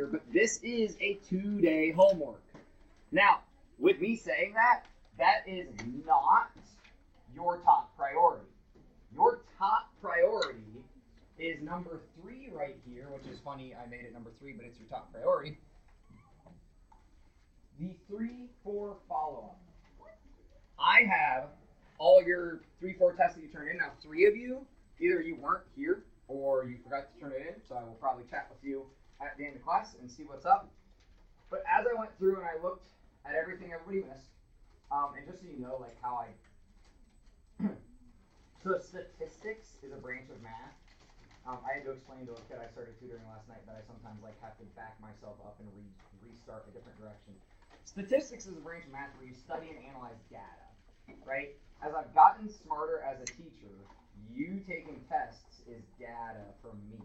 here, but this is a 2-day homework. Now, with me saying that, that is not your top priority. Your top priority is number 3 right here, which is funny, I made it number 3, but it's your top priority. The 3-4 follow-up. I have all your 3-4 tests that you turned in. Now, 3 of you, either you weren't here or you forgot to turn it in, so I will probably chat with you at the end of class and see what's up. But as I went through and I looked at everything everybody missed, and just so you know, like how so statistics is a branch of math. I had to explain to a kid I started tutoring last night that I sometimes like have to back myself up and restart a different direction. Statistics is a branch of math where you study and analyze data, right? As I've gotten smarter as a teacher, you taking tests is data for me,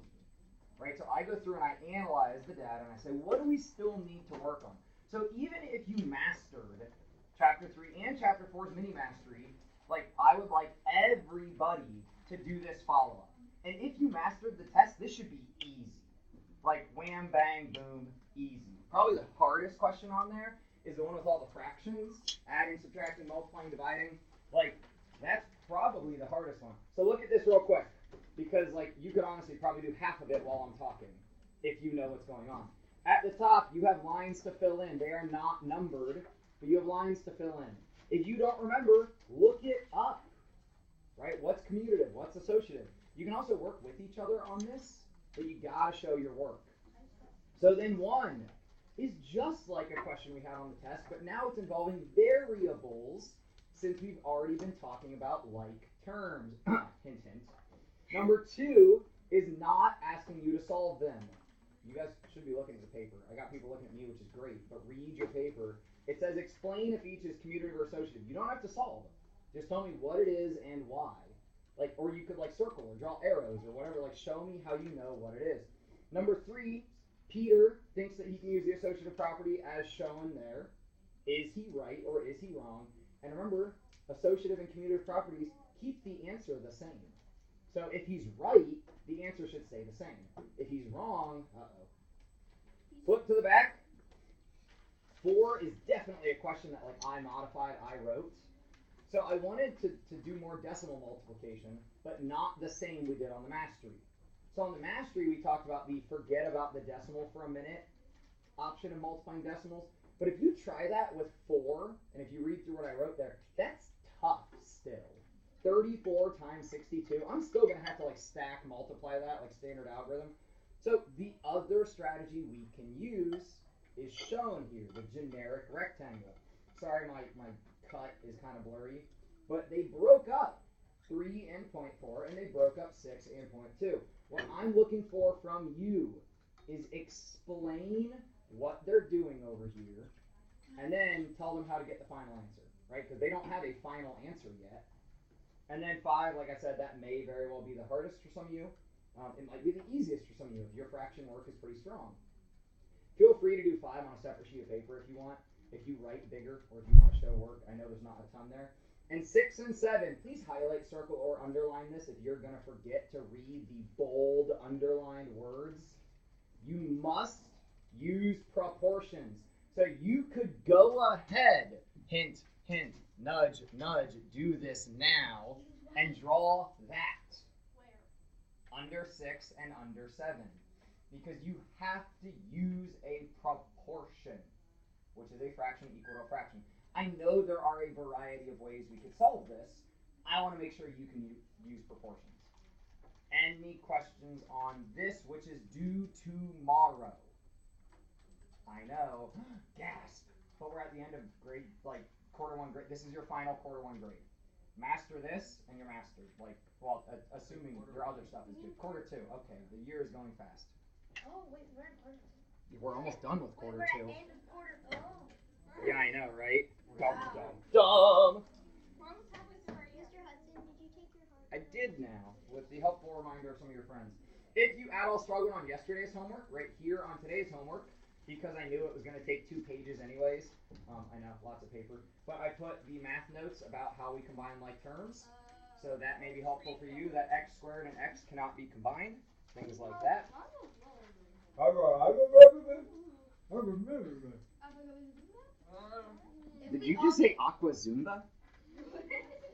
right? So I go through and I analyze the data and I say, what do we still need to work on? So even if you mastered Chapter 3 and Chapter 4's mini mastery, like I would like everybody to do this follow-up. And if you mastered the test, this should be easy. Like wham, bang, boom, easy. Probably the hardest question on there is the one with all the fractions, adding, subtracting, multiplying, dividing. Like, that's probably the hardest one. So look at this real quick, because like you could honestly probably do half of it while I'm talking, if you know what's going on. At the top, you have lines to fill in. They are not numbered, but you have lines to fill in. If you don't remember, look it up, right? What's commutative? What's associative? You can also work with each other on this, but you gotta show your work. So then 1 is just like a question we had on the test, but now it's involving variables since we've already been talking about like terms. Hint, hint. Number 2 is not asking you to solve them. You guys should be looking at the paper. I got people looking at me, which is great, but read your paper. It says explain if each is commutative or associative. You don't have to solve. Just tell me what it is and why. Like, or you could like circle or draw arrows or whatever. Like, show me how you know what it is. Number 3, Peter thinks that he can use the associative property as shown there. Is he right or is he wrong? And remember, associative and commutative properties keep the answer the same. So if he's right, the answer should stay the same. If he's wrong, flip to the back. 4 is definitely a question that like I modified, I wrote. So I wanted to do more decimal multiplication, but not the same we did on the mastery. So on the mastery, we talked about the forget about the decimal for a minute option of multiplying decimals. But if you try that with 4, and if you read through what I wrote there, that's tough still. 34 times 62, I'm still going to have to like stack multiply that like standard algorithm. So the other strategy we can use is shown here, the generic rectangle. Sorry, my cut is kind of blurry, but they broke up 3 and 0.4, and they broke up 6 and 0.2. What I'm looking for from you is explain what they're doing over here, and then tell them how to get the final answer, right? Because they don't have a final answer yet. And then 5, like I said, that may very well be the hardest for some of you. It might be the easiest for some of you if your fraction work is pretty strong. Feel free to do 5 on a separate sheet of paper if you want, if you write bigger, or if you want to show work. I know there's not a ton there. And 6 and 7, please highlight, circle, or underline this if you're going to forget to read the bold underlined words. You must use proportions. So you could go ahead, hint, hint, nudge, nudge, do this now, and draw that. Where? Under 6 and under 7. Because you have to use a proportion, which is a fraction equal to a fraction. I know there are a variety of ways we could solve this. I want to make sure you can use proportions. Any questions on this, which is due tomorrow? I know, gasp, but we're at the end of grade, like quarter 1 grade. This is your final quarter 1 grade. Master this, and you're mastered. Like, well, assuming your other stuff is good. Quarter 2, okay, the year is going fast. Oh, wait, we're in quarter 2. We're almost done with quarter 2. We're at the end of quarter 2. Yeah, I know, right? Wow. Dumb. We're almost halfway through. Mr. Hudson, did you take your homework? I did now, with the helpful reminder of some of your friends. If you at all struggled on yesterday's homework, right here on today's homework, because I knew it was going to take 2 pages anyways, I know, lots of paper, but I put the math notes about how we combine like terms, so that may be helpful for you, that x squared and x cannot be combined, things like that. Did you just say Aqua Zumba?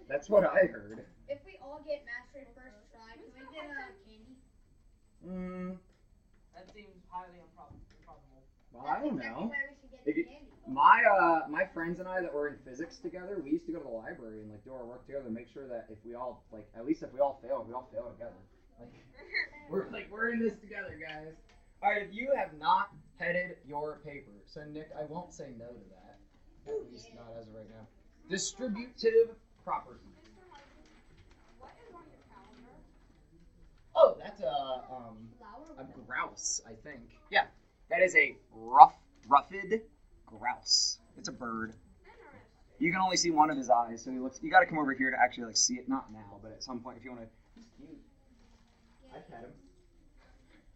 That's what I heard. If we all get mastered first try, can we get candy? That seems highly improbable. Well, I don't know. Where we should get If you, candy. my friends and I that were in physics together, we used to go to the library and like do our work together and make sure that if we all like at least if we all fail together. Like we're in this together, guys. Alright, if you have not headed your paper, so Nick, I won't say no to that. At least not as of right now. Distributive property. What is on your calendar? Oh, that's a grouse, I think. Yeah, that is a ruffed grouse. It's a bird. You can only see one of his eyes, so he looks. You got to come over here to actually like see it. Not now, but at some point, if you want to. He's cute. I'd pet him.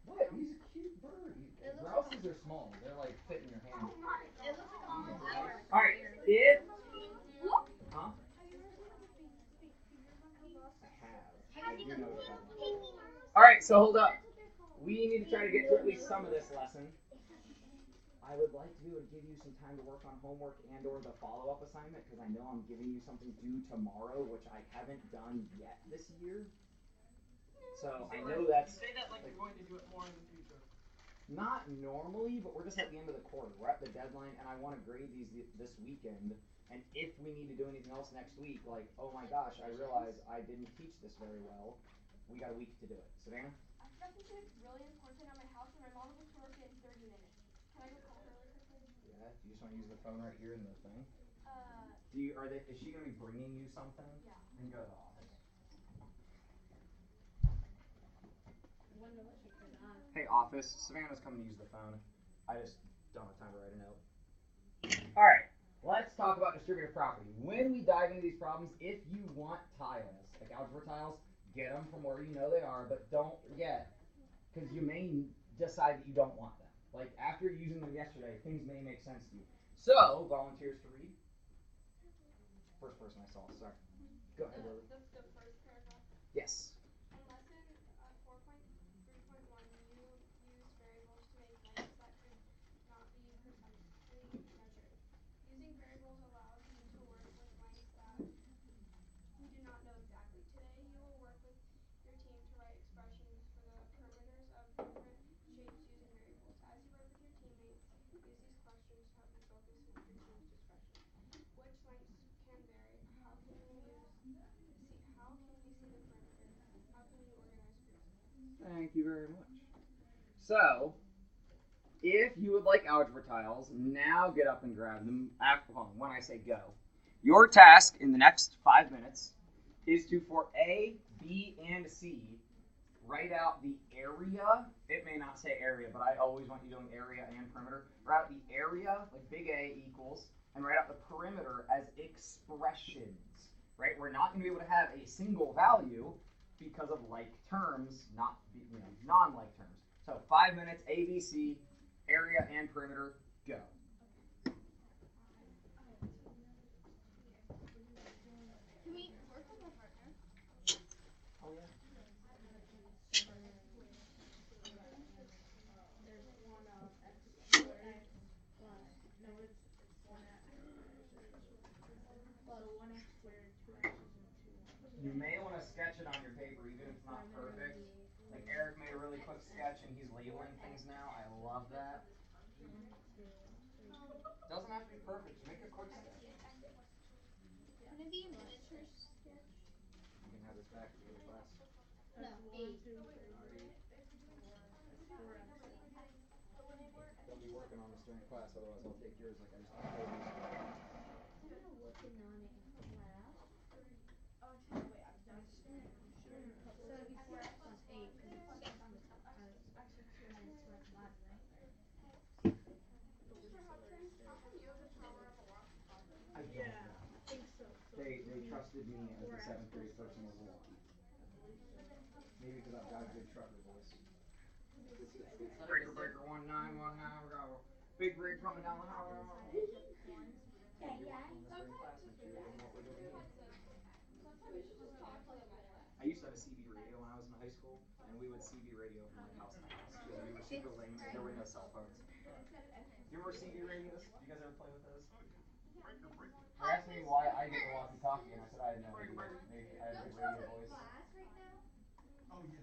What? He's a cute bird. Grouses are small. They're like fit in your hand. It looks like a flower. All right. It. Huh? I do know what that is. All right. So hold up. We need to try to get through at least some of this lesson. I would like to be able to give you some time to work on homework and or the follow-up assignment because I know I'm giving you something due tomorrow, which I haven't done yet this year. So I know that's... You say that like you're going to do it more in the future. Not normally, but we're just at the end of the quarter. We're at the deadline, and I want to grade these this weekend. And if we need to do anything else next week, like, oh my gosh, I realize I didn't teach this very well. We got a week to do it. Savannah? I forgot something really important at my house, and my mom will be to work in 30 minutes. Can I go call her really quickly? Yeah. Do you just want to use the phone right here in the thing? Is she gonna be bringing you something? Yeah. And go to the office. Hey, office. Savannah's coming to use the phone. I just don't have time to write a note. All right. Let's talk about distributive property. When we dive into these problems, if you want tiles, like algebra tiles, get them from where you know they are, but don't forget, because you may decide that you don't want them. Like, after using them yesterday, things may make sense to you. So, volunteers to read? First person I saw, sorry. Go ahead, Lily. The first paragraph. Yes. In lesson 4.3.1, you use variables to make lengths that could not be precisely measured. Using variables allows you to work with lengths that we do not know exactly. Today, you will work with your team to write expressions for the parameters of different shapes using variables. As you work with your teammates, use these questions to help you focus with your team's discussion. Which lengths can vary? How can you see the parameter? How can you organize groups? Thank you very much. So, if you would like algebra tiles, now get up and grab them when I say go. Your task in the next 5 minutes is to, for A, B, and C, write out the area. It may not say area, but I always want you doing area and perimeter. Write out the area, like big A equals, and write out the perimeter as expressions, right? We're not going to be able to have a single value because of like terms, not non-like terms. So 5 minutes, A, B, C, area and perimeter, go. Can we work with my partner? Oh yeah. You may want to sketch it on your paper, even if it's not perfect. Like Eric made a really quick sketch and he's labeling things now. I love that. Doesn't have to be perfect. Just make a quick sketch. Can it be a miniature sketch? You can have this back at your class. No, 8. Don't be working on this during class, otherwise I'll take yours like I just told you. I don't know. They trusted me as a 7th grade person over Milwaukee. Maybe because I've got a good trucker voice. Breaker, breaker, 1919, we got a big rig coming down the highway. I used to have a CB radio when I was in high school, and we would CB radio from like house to house because we were super lame. There were no cell phones. you ever CD radios? Do you guys ever play with those? They asked me why I get the walkie-talkie, and I said I had no idea. Maybe I have a good radio voice. Oh yeah.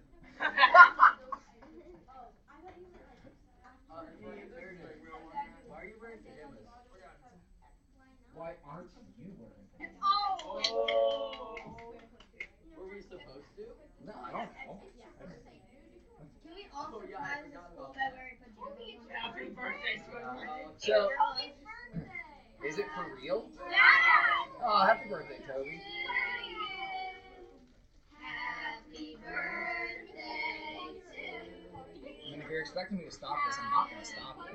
Why are you wearing pajamas? Why aren't you wearing pajamas? Oh! Were we supposed to? No, I don't know. Can we all surprise the school by wearing pajamas? Happy birthday, Squidward. So, Happy birthday! is it for real? Yeah! Oh, happy birthday, Toby. Happy birthday to you. I mean, if you're expecting me to stop this, I'm not going to stop it.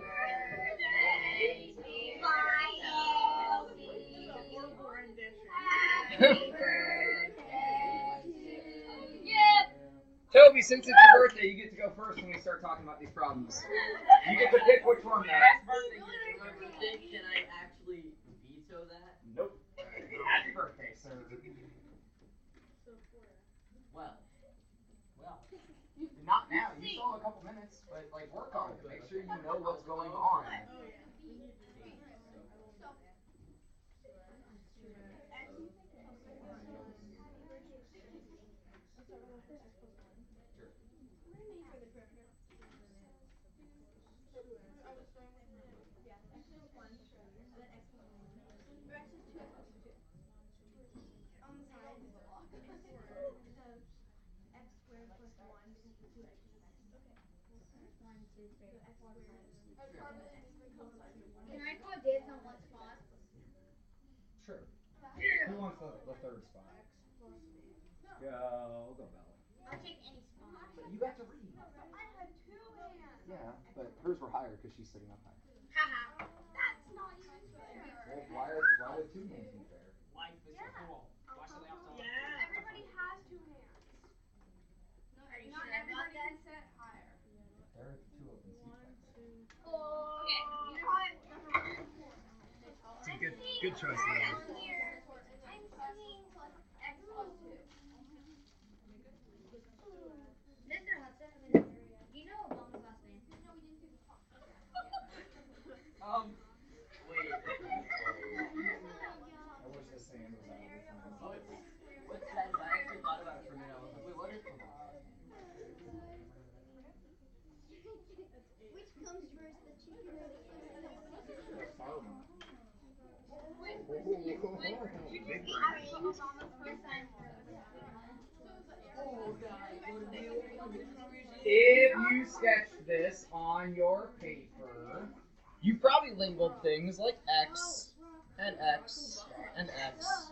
Toby, since it's your birthday, you get to go first when we start talking about these problems. You get to pick which one, man. Can I actually veto that? Nope. Happy birthday, sir. Well. Not now. You still have a couple minutes, but like work on it. Make sure you know what's going on. Can I call dibs on one spot? Sure. Who wants the third spot? Go Bella. I'll take any spot. But you got to read. I had 2 hands. Yeah, but hers were higher because she's sitting up higher. Haha. That's not even fair. Well, why would 2 hands be fair? Life is so cool. Why should they have to? Everybody has 2 hands. Are you Not sure about everybody that? can sit higher. There are 2 open seats. Okay. It's a good choice, Leanne. I'm singing plus X plus 2. Mr. Hudson, do you know Obama's last name? No, we didn't do the talk. Wait. I wish this sand was out of the time. What's that? I actually thought about it for a minute. I was like, wait, what is it? Which comes first, the chicken or the egg? The farm. Big brain. Oh, God. If you sketch this on your paper, you probably labeled things like X, and X, and X,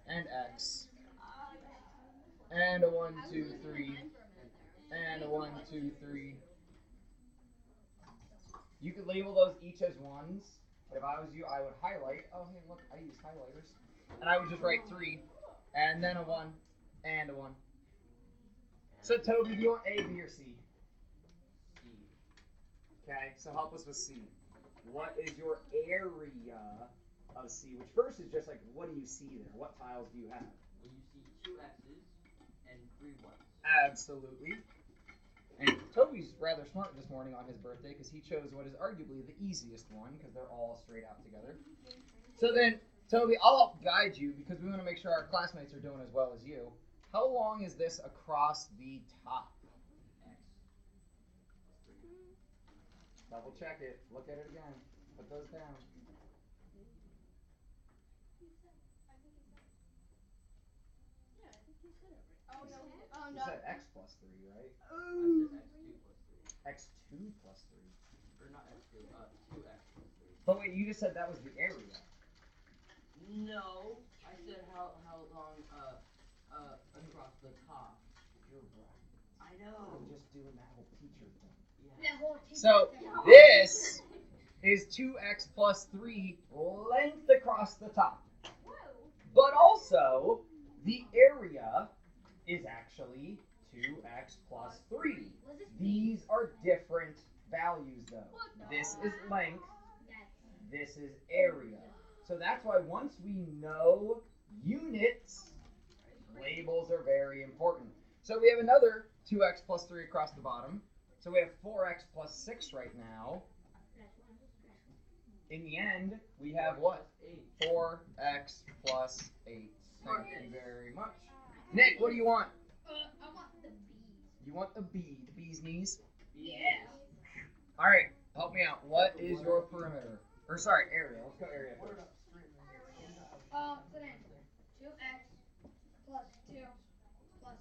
and X, and a 1, 2, 3, and a 1, 2, 3. You could label those each as ones. But if I was you, I would highlight. Oh, hey, look, I use highlighters. And I would just write 3, and then a 1, and a 1. So, Toby, do you want A, B, or C? C. Okay, so help us with C. What is your area of C? Which first is just like, what do you see there? What tiles do you have? Well, you see 2 X's and 3 ones. Absolutely. And Toby's rather smart this morning on his birthday because he chose what is arguably the easiest one because they're all straight out together. So then, Toby, I'll help guide you because we want to make sure our classmates are doing as well as you. How long is this across the top? X. Double check it. Look at it again. Put those down. Oh You no. said X plus 3, right? I said X2 X2 plus 3. plus 3. Or not X2, 2X plus 3. But wait, you just said that was the area. No, I said how long across the top. You're right. I know. I'm just doing that whole teacher thing. Yeah. That whole teacher So thing. this is 2x plus 3 length across the top. But also, the area is actually 2x plus 3. These are different values though. This is length, this is area. So that's why once we know units, labels are very important. So we have another 2x plus 3 across the bottom. So we have 4x plus 6 right now. In the end, we have what? 4x plus 8. Thank you very much. Nick, what do you want? I want the bees. You want the bee's knees? Yeah. All right, help me out. What is your perimeter? Or sorry, area. Let's go area first. Put in 2x plus 2 plus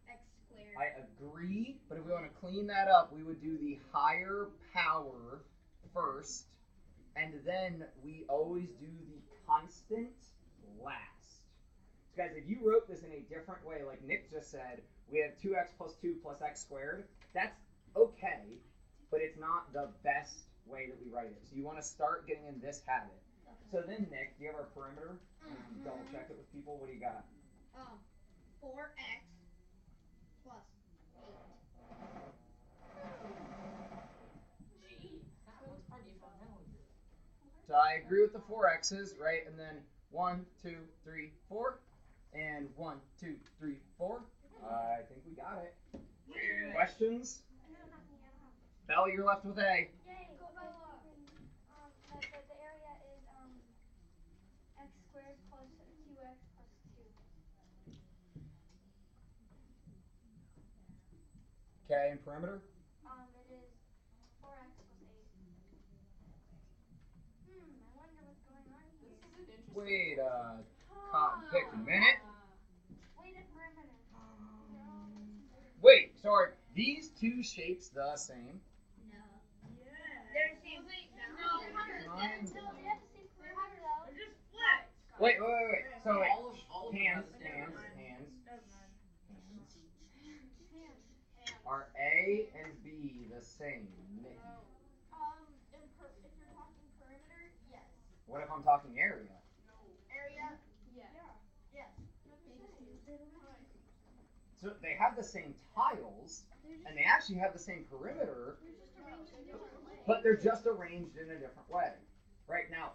x squared. I agree, but if we want to clean that up, we would do the higher power first, and then we always do the constant last. So guys, if you wrote this in a different way, like Nick just said, we have 2x plus 2 plus x squared, that's okay, but it's not the best way that we write it. So you want to start getting in this habit. So then, Nick, do you have our perimeter? Double check it with people. What do you got? 4x plus 8. Gee, that looks pretty familiar. So I agree with the 4x's, right? And then 1, 2, 3, 4. And 1, 2, 3, 4. I think we got it. Questions? Belle, you're left with A. Yay! Go Bella. The area is x squared plus 2x plus 2. Okay, and perimeter? It is 4x plus 8. I wonder what's going on here. This is an interesting. Wait pick a minute. Wait a perimeter. Wait, so are these two shapes the same? No. Yeah. They're the same. No. They have the same perimeter though. They're just flat. Wait. So wait. All of Hands. Are A and B the same? Nick? If you're talking perimeter, yes. What if I'm talking area? Area. Yeah. Yes. So they have the same tiles, and they actually have the same perimeter, but they're just arranged in a different way. Right now,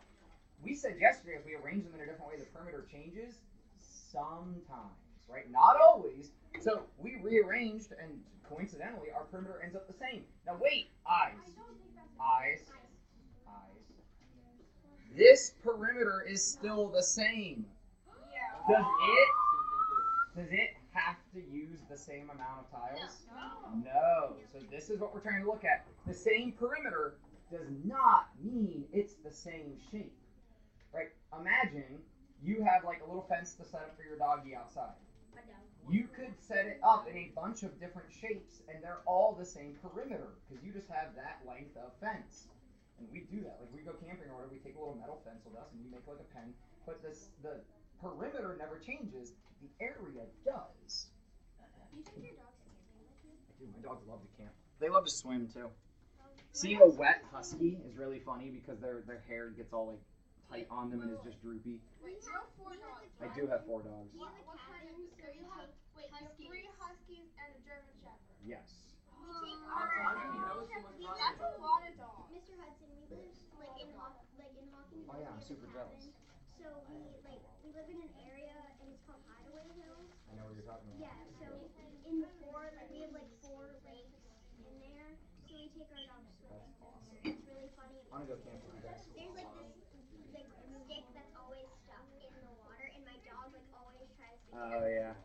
we said yesterday if we arrange them in a different way, the perimeter changes sometimes, right? Not always. So we rearranged, and coincidentally, our perimeter ends up the same. Now wait, eyes. This perimeter is still the same. Yeah. Does it have to use the same amount of tiles? No. No. So this is what we're trying to look at. The same perimeter does not mean it's the same shape. Right? Imagine you have like a little fence to set up for your doggy outside. You could set it up in a bunch of different shapes and they're all the same perimeter because you just have that length of fence. And we do that. Like we go camping or whatever, we take a little metal fence with us and we make like a pen. But the perimeter never changes. The area does. You take your dogs camping with you? I do. My dogs love to camp. They love to swim too. Seeing a wet husky is really funny because their hair gets all like tight on them and is just droopy. Wait, you have 4 dogs. I do have 4 dogs. What kind of, so you have, you have 3 huskies and a German Shepherd. Yes. We take That's our, That's a lot of dogs. Mr. Hudson, we live like in Hawkins. Oh yeah, I'm super jealous. So we live in an area and it's called Hideaway Hills. I know what you're talking about. Yeah, so in we have like 4 lakes in there. So we take our dogs swimming. That's awesome. It's really funny. I want to go camp with you guys. There's like this stick that's always stuck in the water, and my dog like always tries to. Oh yeah.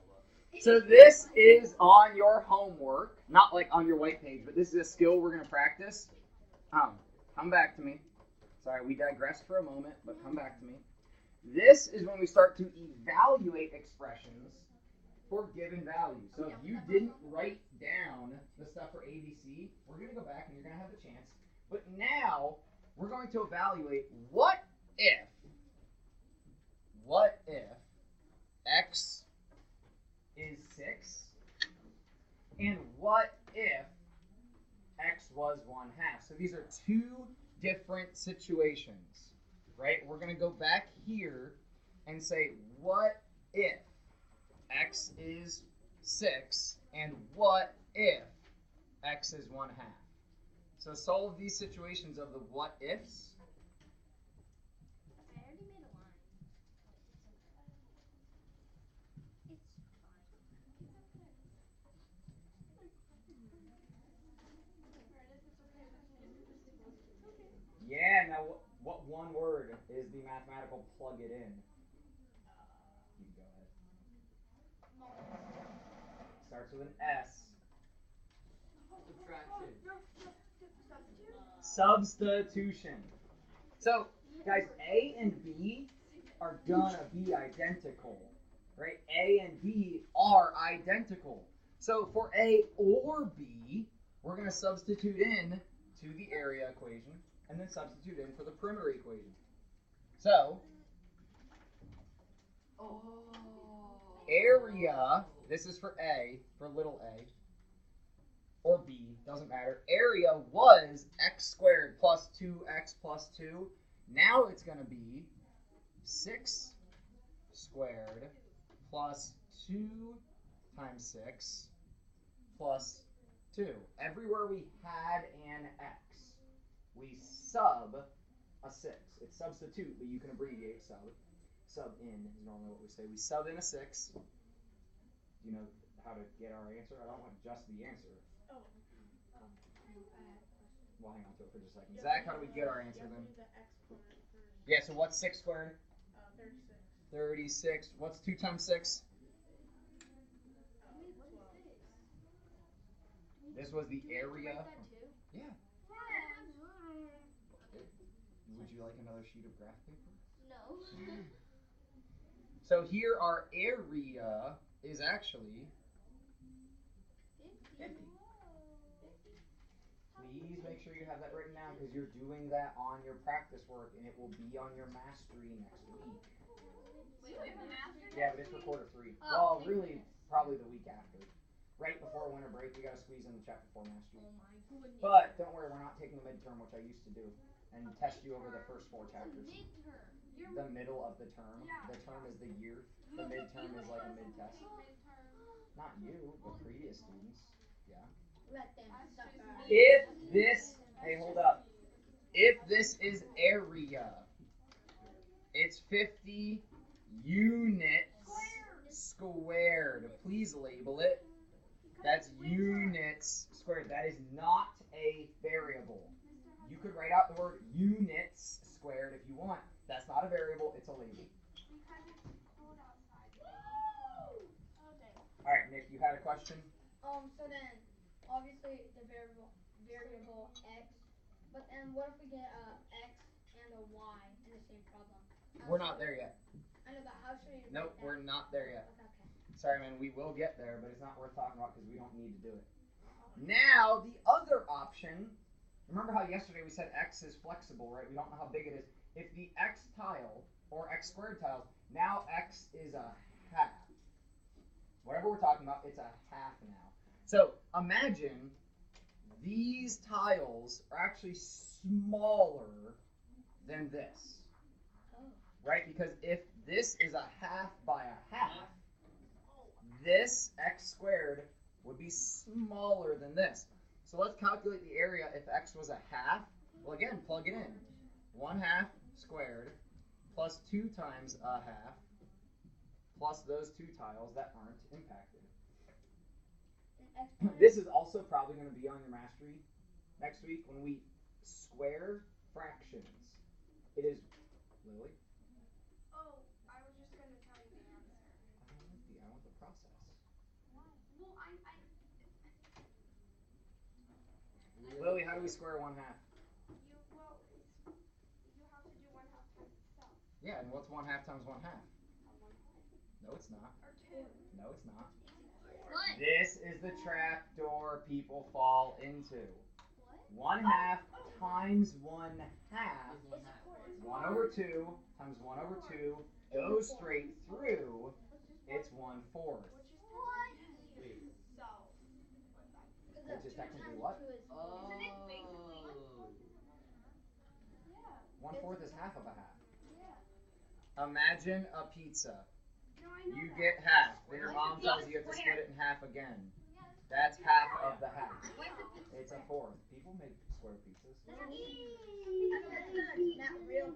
So this is on your homework, not like on your white page, but this is a skill we're gonna practice. Come back to me. Sorry, we digressed for a moment, but come back to me. This is when we start to evaluate expressions for given values. So if you didn't write down the stuff for ABC, we're gonna go back and you're gonna have the chance. But now we're going to evaluate what if X is 6 and what if X was 1/2. So these are 2 different situations, right? We're going to go back here and say, what if X is 6 and what if X is 1/2? So solve these situations of the what ifs. I already made a line. It's Yeah, now what one word is the mathematical plug it in? You can go ahead. Starts with an S. Substitution. So, guys, A and B are gonna be identical, right? A and B are identical. So for A or B, we're gonna substitute in to the area equation and then substitute in for the perimeter equation. So, area, this is for A, for little a, or B, doesn't matter. Area was x squared plus 2x plus 2. Now it's going to be 6 squared plus 2 times 6 plus 2. Everywhere we had an x, we sub a 6. It's substitute, but you can abbreviate sub. Sub in is normally what we say. We sub in a 6. Do you know how to get our answer? I don't want just the answer. We'll hang on to it for just a second. Zach, how do we get our answer then? Yeah, so what's 6 squared? 36. What's 2 times 6? This was the area. Yeah. Would you like another sheet of graph paper? No. So here our area is actually 50. Please make sure you have that written down because you're doing that on your practice work and it will be on your mastery next week. Wait, we have a master? Yeah, but it's for quarter 3. Oh, Well, really, probably the week after. Right before winter break, we got to squeeze in the chapter 4 mastery. Oh my goodness. But don't worry, we're not taking the midterm, which I used to do, and test you over the first 4 chapters. The middle of the term. The term is the year. The midterm is like a mid-test. Not you, but previous students. Yeah. Let them suffer. If this, hey, hold up. If this is area, it's 50 units squared. Please label it. That's units squared. That is not a variable. You could write out the word units squared if you want. That's not a variable, it's a label. Because it's cold outside. Okay. Alright, Nick, you had a question? So then, obviously the variable x, but then what if we get a x and a y in the same problem? We're not there yet. I know, but how should we? Nope, we're not there yet. Okay. Sorry, man, we will get there, but it's not worth talking about because we don't need to do it. Now, the other option, remember how yesterday we said x is flexible, right? We don't know how big it is. If the x tile, or x squared tiles, now x is a half. Whatever we're talking about, it's a half now. So, imagine these tiles are actually smaller than this. Right? Because if this is a half by a half, this x squared would be smaller than this. So let's calculate the area if x was a half. Well, again, plug it in. 1 half squared plus 2 times a half plus those 2 tiles that aren't impacted. This is also probably going to be on your mastery next week when we square fractions. It is, Lily? Oh, I was just going to tell you the answer. I want the process. Well, Lily, how do we square 1 half? you have to do 1 half times itself. Yeah, and what's 1 half times 1 half? 1 half. No, it's not. Or 2. No, it's not. What? This is the trap door people fall into. 1 half times 1 half. 1 over 2 times 1 over 2 goes straight through. It's 1/4. Which is technically what? Oh. 1/4 is half of a half. Imagine a pizza. No, I know You that. get half. Then your mom tells you you have to split it in half again. That's half of the half. It's a fourth. People make square pizzas. Not real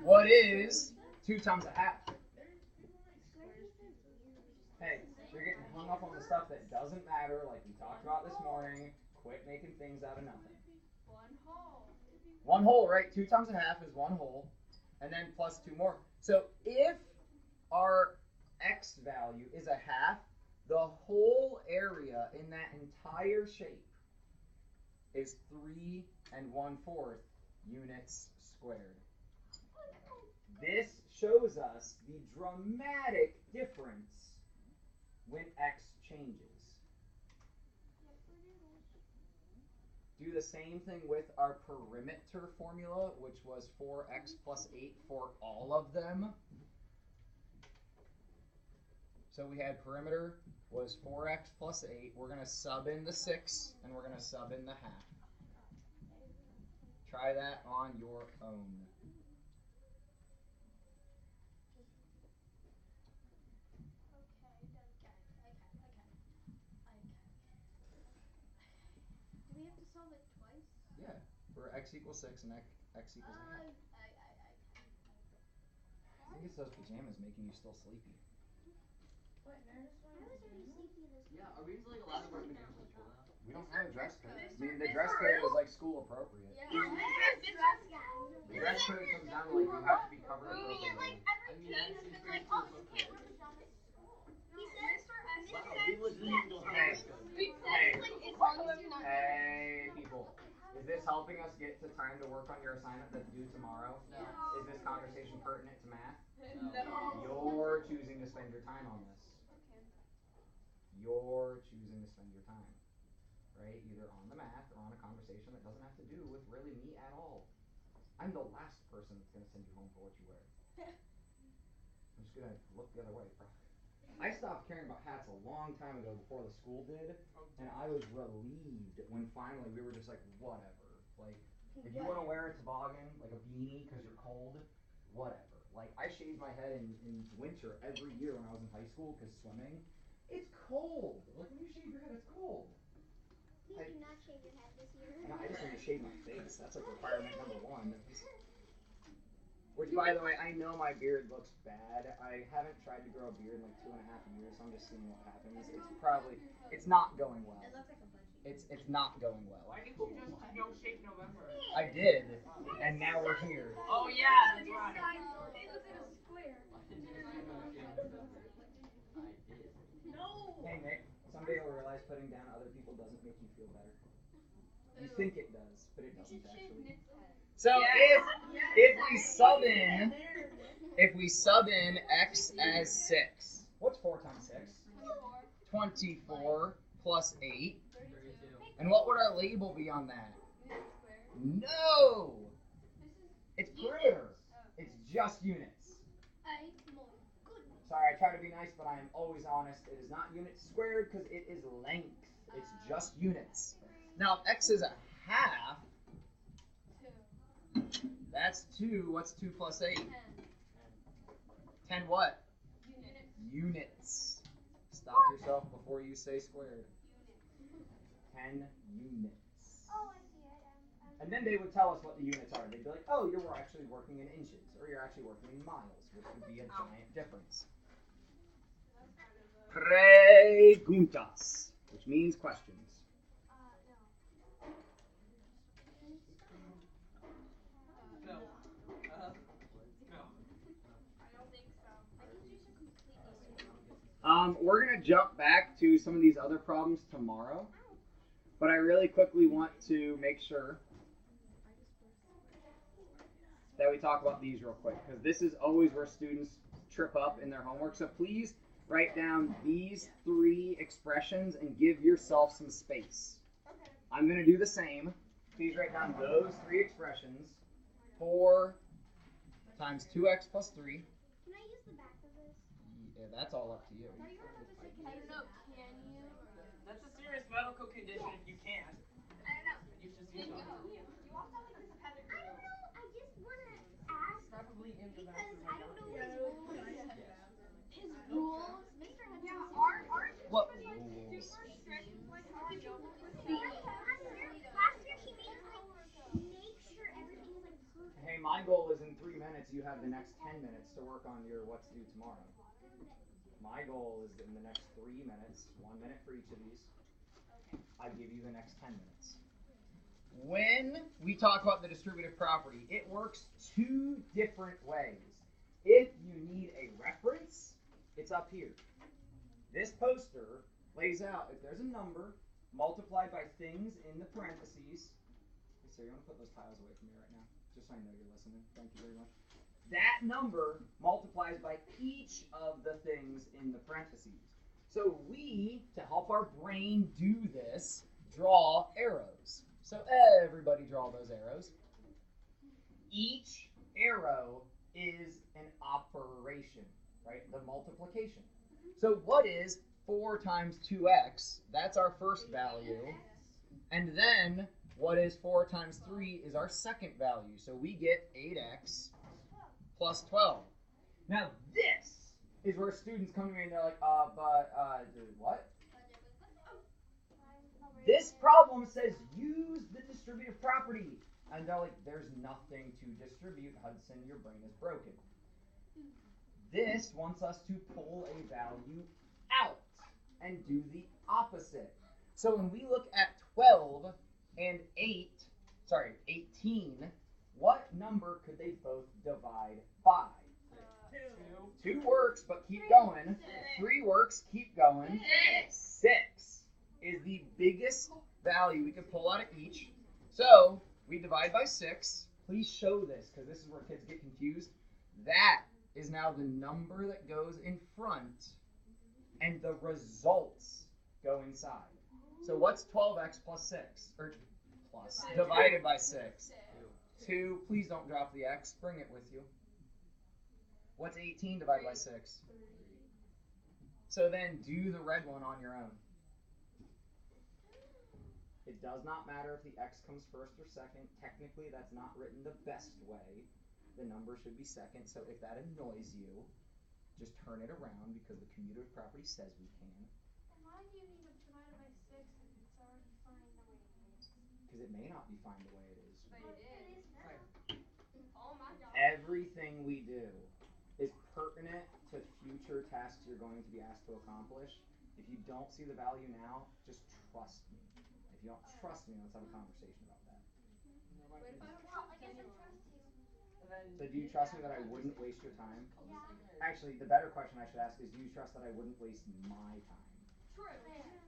What is 2 times a half? Hey, you're getting hung up on the stuff that doesn't matter, like we talked about this morning. Quit making things out of nothing. One whole. One whole, right? 2 times a half is 1 whole, and then plus 2 more. So if our x value is a half, the whole area in that entire shape is 3 1/4 units squared. This shows us the dramatic difference when x changes. Do the same thing with our perimeter formula, which was 4x plus 8 for all of them. So we had perimeter was 4x plus 8. We're going to sub in the 6, and we're going to sub in the half. Try that on your own. Do we have to solve it twice? Yeah, for x equals 6 and x equals a half. I think it's those pajamas making you still sleepy. What, nervous one? I was already sleepy this Yeah, are we just like allowed to wear pajamas to school now? We don't have a dress code. I mean, the dress code is like school appropriate. Yeah. The dress code comes down to like you have to be covered appropriately. I mean, that seems pretty cool. Wow, we legitimately don't have Hey, dress code. hey, people. Is this helping us get to time to work on your assignment that's due tomorrow? No. Is this conversation pertinent to math? No. You're choosing to spend your time on this. You're choosing to spend your time, right? Either on the math or on a conversation that doesn't have to do with really me at all. I'm the last person that's going to send you home for what you wear. I'm just going to look the other way, probably. I stopped caring about hats a long time ago before the school did, and I was relieved when finally we were just like, whatever. Like, if you want to wear a toboggan, like a beanie because you're cold, whatever. Like, I shaved my head in winter every year when I was in high school because swimming. It's cold. Like, when you shave your head, it's cold. Please do not shave your head this year. No, I just need to shave my face. That's like requirement number 1. Which, by the way, I know my beard looks bad. I haven't tried to grow a beard in like 2.5 years, so I'm just seeing what happens. It's not going well. It looks like a bunch. It's not going well. Why didn't you just no shape November? I did, and now we're here. Oh yeah, that's right. It looks like a square. Hey Nick, someday you'll realize putting down other people doesn't make you feel better. You think it does, but it doesn't actually. So if we sub in x as 6, what's 4 times 6? 24 plus 8. And what would our label be on that? No! It's perimeter. It's just units. Sorry, I try to be nice, but I am always honest. It is not units squared because it is length. It's just units. Now, if x is a half, that's 2. What's 2 plus 8? 10 what? Units. Stop yourself before you say squared. 10 units. Oh, I see it. And then they would tell us what the units are. They'd be like, oh, you're actually working in inches, or you're actually working in miles, which would be a giant difference. Preguntas, which means questions. No. No. We're going to jump back to some of these other problems tomorrow, but I really quickly want to make sure that we talk about these real quick, because this is always where students trip up in their homework. So please write down these 3 expressions and give yourself some space. I'm going to do the same. Please write down those 3 expressions. 4 times 2x plus 3. Can I use the back of this? Yeah, that's all up to you. I don't know, can you? That's a serious medical condition if you can't. I don't know. You should see something. I don't know. I just want to ask Probably in the because bathroom I right don't now. know his rules. Mr. Henderson. What? Last year he made us like make sure everything is like perfect. Hey, my goal is in 3 minutes you have the next 10 minutes to work on your what's due tomorrow. My goal is in the next 3 minutes, 1 minute for each of these, I give you the next 10 minutes. When we talk about the distributive property. It works two different ways. If you need a reference, it's up here. This poster lays out if there's a number multiplied by things in the parentheses. Hey, Sarah, you want to put those tiles away from me right now? Just so I know you're listening. Thank you very much. That number multiplies by each of the things in the parentheses. So we, to help our brain do this, draw arrows. So everybody draw those arrows. Each arrow is an operation, right? The multiplication. So what is 4 times 2x? That's our first value. And then what is 4 times 3 is our second value. So we get 8x plus 12. Now this is where students come to me and they're like, what? This problem says use the distributive property. And they're like, there's nothing to distribute, Hudson, your brain is broken. This wants us to pull a value out and do the opposite. So when we look at 12 and 18, what number could they both divide by? 2 works, but keep going. 3 works, keep going. 6 is the biggest value we can pull out of each. So we divide by 6. Please show this, because this is where kids get confused. That is now the number that goes in front, and the results go inside. So what's 12x plus 6? Or plus, divided by 6? 2. Please don't drop the x. Bring it with you. What's 18 divided by 6? So then do the red one on your own. It does not matter if the x comes first or second. Technically, that's not written the best way. The number should be second. So if that annoys you, just turn it around because the commutative property says we can. Why do you need to divide it by 6 if it's already fine the way it is? Because it may not be fine the way it is. But it is now. Oh my God. Everything we do is pertinent to future tasks you're going to be asked to accomplish. If you don't see the value now, just trust me. If you don't trust me, let's have a conversation about that. Wait, if I don't trust you. So do you trust me that I wouldn't waste your time? Actually, the better question I should ask is, do you trust that I wouldn't waste my time? True.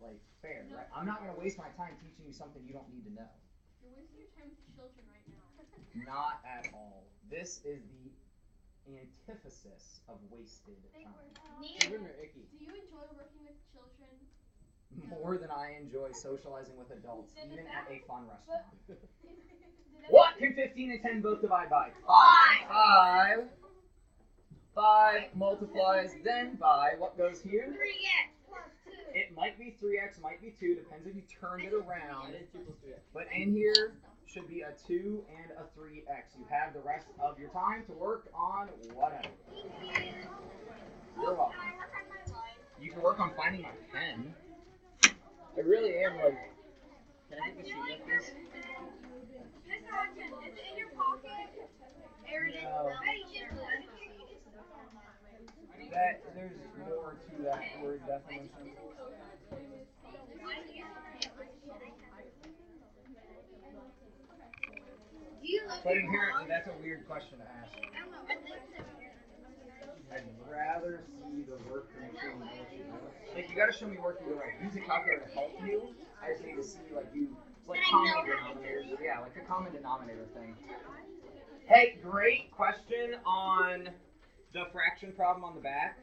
Like, fair, right? I'm not going to waste my time teaching you something you don't need to know. You're wasting your time with children right now. Not at all. This is the antithesis of wasted time. Children are icky. Do you enjoy working with children? More than I enjoy socializing with adults, even at a fun restaurant. Did What can 15 and 10 both divide by? 5. 5 multiplies then by what goes here? 3x plus 2. It might be 3x, might be 2, depends if you turned it around. I did 2 plus 3x. But in here should be a 2 and a 3x. You have the rest of your time to work on whatever. You're welcome. You can work on finding my pen. I really am like. Can I take a seat like this? Mr. Hudson, is it in your pocket? No. That there's more to that word definition. But inherently, that's a weird question to ask. I'd rather see the work than show me motion. Like, you gotta show me work either way. Use a calculator to help you. I just need to see, like, like common denominators. Yeah, like the common denominator thing. Hey, great question on the fraction problem on the back.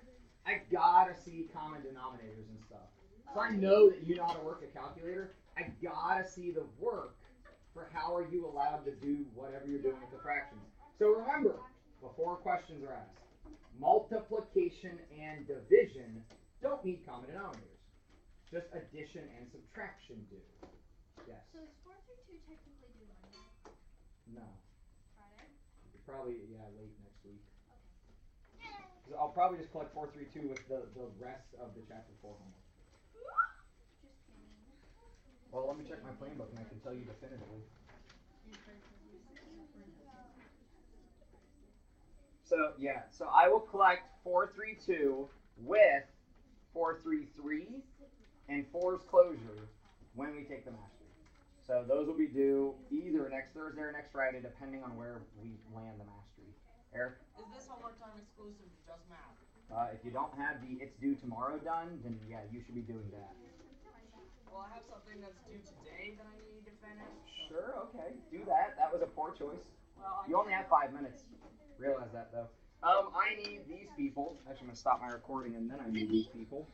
I gotta see common denominators and stuff. So I know that you know how to work a calculator. I gotta see the work for how are you allowed to do whatever you're doing with the fractions. So remember, before questions are asked, multiplication and division don't need common denominators. Just addition and subtraction do. Yes. So is 4 through 2 technically due Monday? No. Friday? Probably, yeah, late next week. Okay. I'll probably just collect 432 with the rest of the chapter 4 homework. Just kidding. Well, let me check my plan book and I can tell you definitively. So, yeah, so I will collect 432 with 433 and 4's closure when we take the mastery. So those will be due either next Thursday or next Friday, depending on where we land the mastery. Eric? Is this homework time exclusive to just math? If you don't have the it's due tomorrow done, then yeah, you should be doing that. Well, I have something that's due today that I need to finish. So. Sure, okay, do that. That was a poor choice. Well, You only have 5 minutes. Realize that though. I need these people. Actually, I'm gonna stop my recording and then I need these people.